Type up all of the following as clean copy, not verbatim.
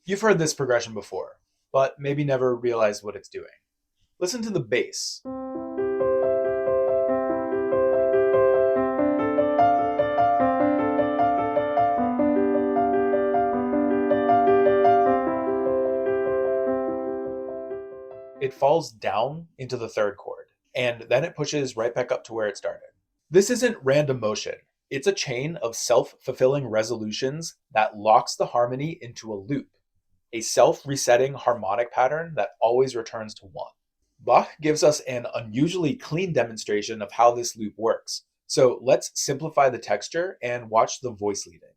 You've heard this progression before, but maybe never realized what it's doing. Listen to the bass. It falls down into the third chord, and then it pushes right back up to where it started. This isn't random motion. It's a chain of self-fulfilling resolutions that locks the harmony into a loop, a self-resetting harmonic pattern that always returns to one. Bach gives us an unusually clean demonstration of how this loop works. So let's simplify the texture and watch the voice leading.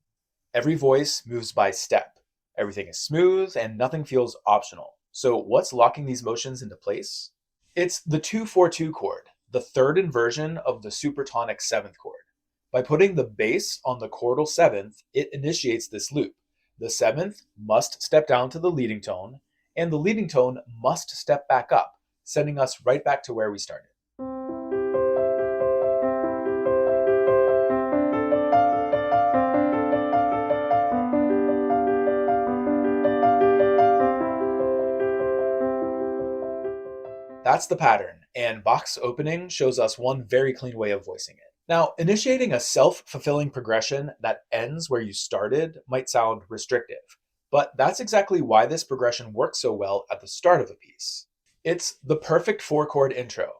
Every voice moves by step. Everything is smooth and nothing feels optional. So what's locking these motions into place? It's the 2-4-2 chord, the third inversion of the supertonic seventh chord. By putting the bass on the chordal seventh, it initiates this loop. The seventh must step down to the leading tone, and the leading tone must step back up, sending us right back to where we started. That's the pattern, and Bach's opening shows us one very clean way of voicing it. Now, initiating a self-fulfilling progression that ends where you started might sound restrictive, but that's exactly why this progression works so well at the start of a piece. It's the perfect four-chord intro.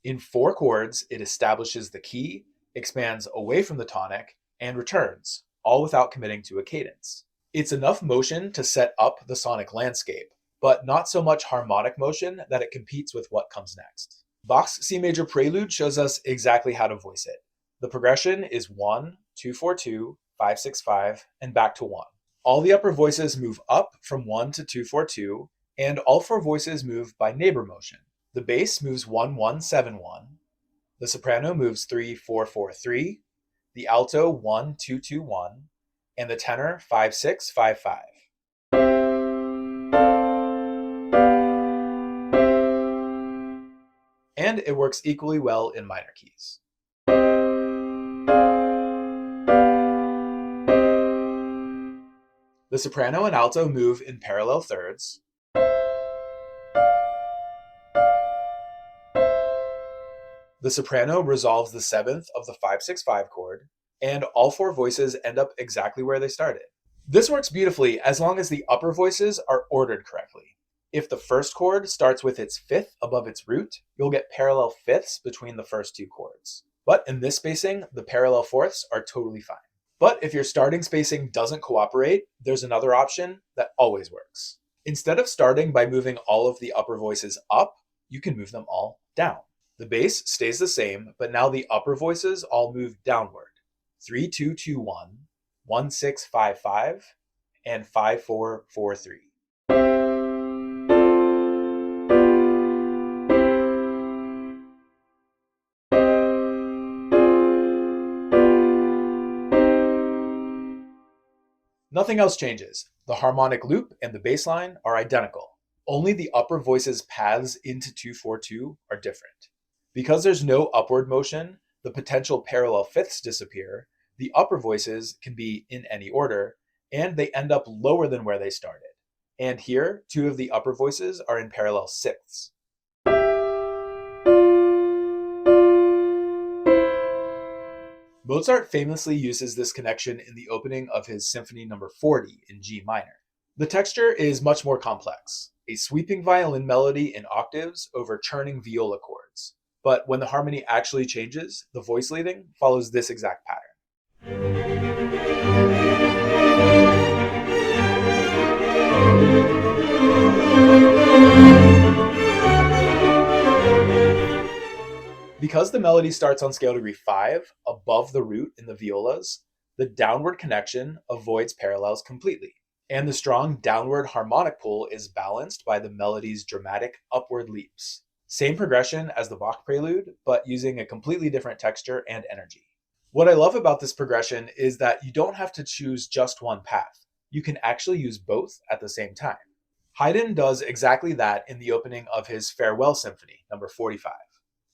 In four chords, it establishes the key, expands away from the tonic, and returns, all without committing to a cadence. It's enough motion to set up the sonic landscape, but not so much harmonic motion that it competes with what comes next. Bach's C major prelude shows us exactly how to voice it. The progression is 1, 2-4-2, 5-6-5, and back to 1. All the upper voices move up from 1 to 2-4-2, and all four voices move by neighbor motion. The bass moves 1-1-7-1, the soprano moves 3-4-4-3, the alto 1-2-2-1, and the tenor 5-6-5-5. And it works equally well in minor keys. The soprano and alto move in parallel thirds. The soprano resolves the seventh of the 5-6-5 chord, and all four voices end up exactly where they started. This works beautifully as long as the upper voices are ordered correctly. If the first chord starts with its fifth above its root, you'll get parallel fifths between the first two chords. But in this spacing, the parallel fourths are totally fine. But if your starting spacing doesn't cooperate, there's another option that always works. Instead of starting by moving all of the upper voices up, you can move them all down. The bass stays the same, but now the upper voices all move downward. 3-2-2-1, 1-6-5-5, and 5-4-4-3. Nothing else changes. The harmonic loop and the bass line are identical. Only the upper voices' paths into 2-4-2 are different. Because there's no upward motion, the potential parallel fifths disappear, the upper voices can be in any order, and they end up lower than where they started. And here, two of the upper voices are in parallel sixths. Mozart famously uses this connection in the opening of his Symphony No. 40 in G minor. The texture is much more complex, a sweeping violin melody in octaves over churning viola chords. But when the harmony actually changes, the voice leading follows this exact pattern. Because the melody starts on scale degree 5, above the root in the violas, the downward connection avoids parallels completely. And the strong downward harmonic pull is balanced by the melody's dramatic upward leaps. Same progression as the Bach prelude, but using a completely different texture and energy. What I love about this progression is that you don't have to choose just one path. You can actually use both at the same time. Haydn does exactly that in the opening of his Farewell Symphony, No. 45.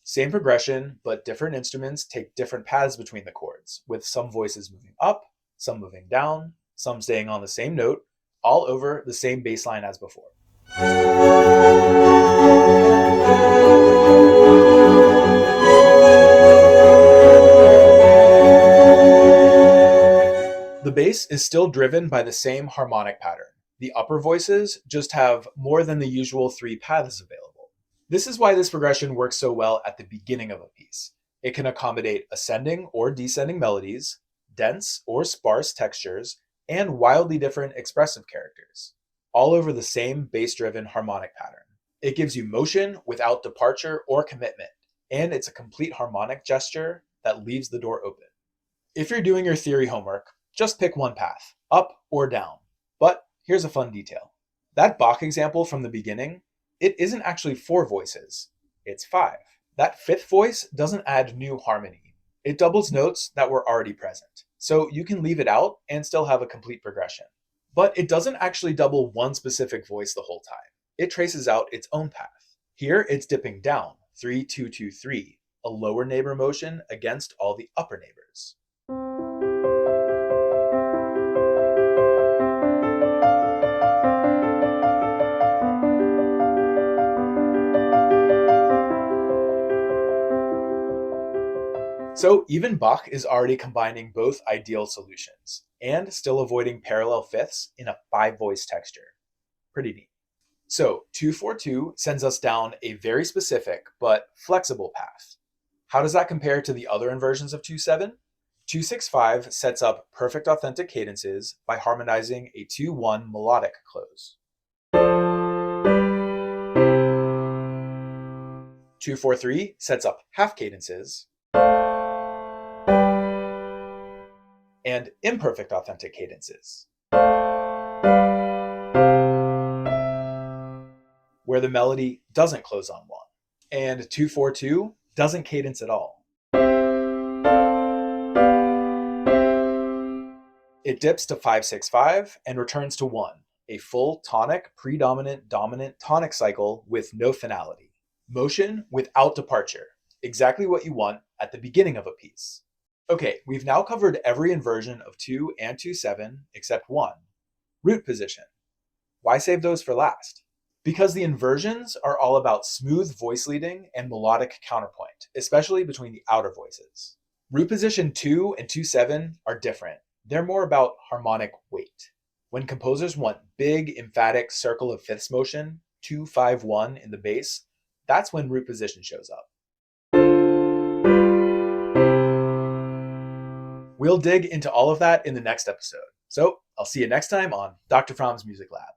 Same progression, but different instruments take different paths between the chords, with some voices moving up, some moving down, some staying on the same note, all over the same bass line as before. The bass is still driven by the same harmonic pattern. The upper voices just have more than the usual 3 paths available. This is why this progression works so well at the beginning of a piece. It can accommodate ascending or descending melodies, dense or sparse textures, and wildly different expressive characters, all over the same bass-driven harmonic pattern. It gives you motion without departure or commitment, and it's a complete harmonic gesture that leaves the door open. If you're doing your theory homework, just pick one path, up or down. But here's a fun detail. That Bach example from the beginning, it isn't actually 4 voices, it's 5. That 5th voice doesn't add new harmony. It doubles notes that were already present. So you can leave it out and still have a complete progression. But it doesn't actually double one specific voice the whole time. It traces out its own path. Here it's dipping down, 3, 2, 2, 3, a lower neighbor motion against all the upper neighbors. So even Bach is already combining both ideal solutions and still avoiding parallel fifths in a 5-voice texture. Pretty neat. So 2-4-2 sends us down a very specific but flexible path. How does that compare to the other inversions of 2-7? 2-6-5 sets up perfect authentic cadences by harmonizing a 2-1 melodic close. 2-4-3 sets up half cadences and imperfect authentic cadences, where the melody doesn't close on 1, and 2-4-2 doesn't cadence at all. It dips to 5-6-5 and returns to 1, a full tonic, predominant, dominant tonic cycle with no finality. Motion without departure, exactly what you want at the beginning of a piece. Okay, we've now covered every inversion of 2 and 2-7 except 1, root position. Why save those for last? Because the inversions are all about smooth voice leading and melodic counterpoint, especially between the outer voices. Root position 2 and 2-7 are different. They're more about harmonic weight. When composers want big, emphatic circle of fifths motion, 2-5-1 in the bass, that's when root position shows up. We'll dig into all of that in the next episode. So I'll see you next time on Dr. Fromm's Music Lab.